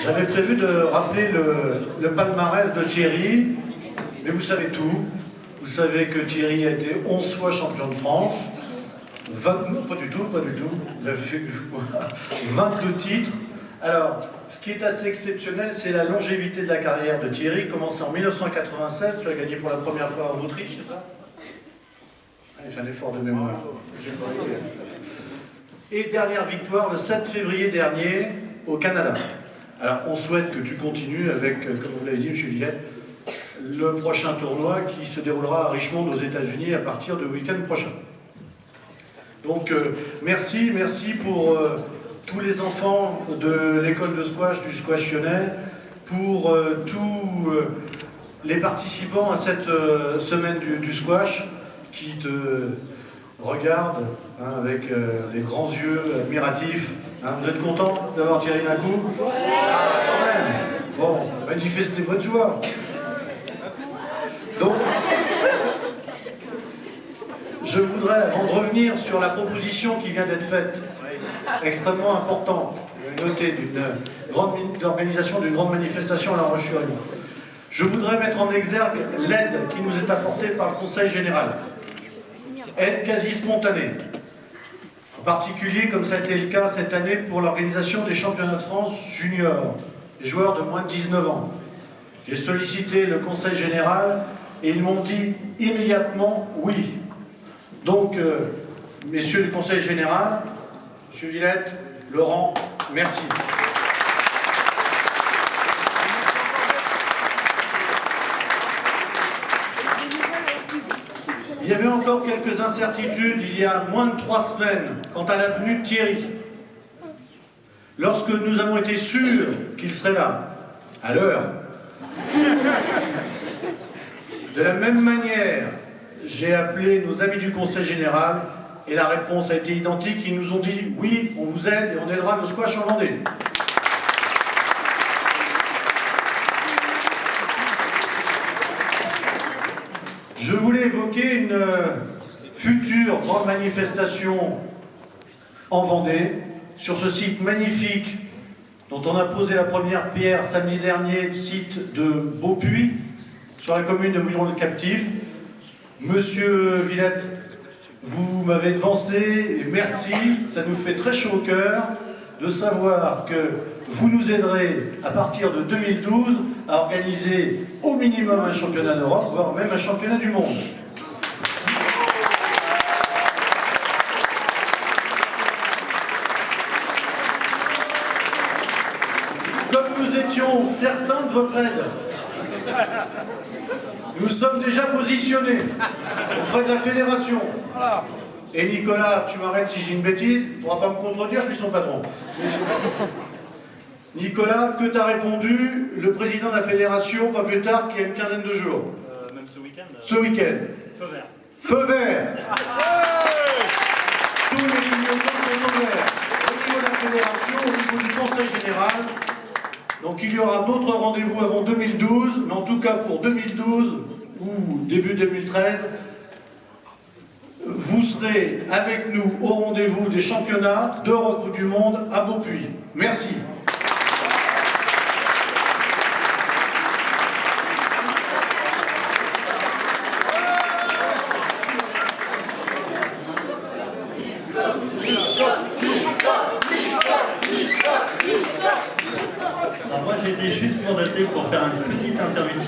J'avais prévu de rappeler le palmarès de Thierry, mais vous savez tout. Vous savez que Thierry a été 11 fois champion de France, 20, non, pas du tout, il a fait 22 titres. Alors, ce qui est assez exceptionnel, c'est la longévité de la carrière de Thierry, commencé en 1996, tu as gagné pour la première fois en Autriche, c'est ça? Il fait un effort de mémoire. Et dernière victoire le 7 février dernier au Canada. Alors on souhaite que tu continues avec, comme vous l'avez dit, M. Villette, le prochain tournoi qui se déroulera à Richmond aux États-Unis à partir du week-end prochain. Donc merci pour tous les enfants de l'école de squash du Squash Lyonnais, pour tous les participants à cette semaine du squash qui te regardent avec des grands yeux admiratifs. Vous êtes content d'avoir Thierry d'un coup? Ah, quand même. Bon, manifestez votre joie. Donc, je voudrais, avant de revenir sur la proposition qui vient d'être faite, extrêmement importante, notée d'une organisation d'une grande manifestation à La Roche-sur-Yon, je voudrais mettre en exergue l'aide qui nous est apportée par le Conseil général. Aide quasi spontanée. En particulier, comme ça a été le cas cette année pour l'organisation des championnats de France juniors, des joueurs de moins de 19 ans. J'ai sollicité le Conseil général et ils m'ont dit immédiatement oui. Donc, messieurs du Conseil général, M. Villette, Laurent, merci. Il y avait encore quelques incertitudes il y a moins de 3 semaines quant à la venue de Thierry. Lorsque nous avons été sûrs qu'il serait là, à l'heure. De la même manière, j'ai appelé nos amis du Conseil général et la réponse a été identique. Ils nous ont dit oui, on vous aide et on aidera le squash en Vendée. Je voulais évoquer une future grande manifestation en Vendée, sur ce site magnifique dont on a posé la première pierre samedi dernier, site de Beaupuy, sur la commune de Mouilleron-le-Captif. Monsieur Villette, vous m'avez devancé et merci, ça nous fait très chaud au cœur de savoir que vous nous aiderez à partir de 2012 à organiser au minimum un championnat d'Europe, voire même un championnat du monde. Comme nous étions certains de votre aide, nous sommes déjà positionnés auprès de la fédération. Et Nicolas, tu m'arrêtes si j'ai une bêtise, il ne pourra pas me contredire, je suis son patron. Nicolas, que t'as répondu le président de la fédération, pas plus tard qu'il y a une quinzaine de jours? Même ce week-end. Ce week-end. Feu vert. Feu vert. Tous les clignotants sont feu vert. Au niveau de la fédération, au niveau du Conseil général. Donc il y aura d'autres rendez-vous avant 2012, mais en tout cas pour 2012 ou début 2013, vous serez avec nous au rendez-vous des championnats d'Europe ou du monde à Beaupuy. Merci. Alors moi j'ai été juste mandaté pour faire une petite intervention.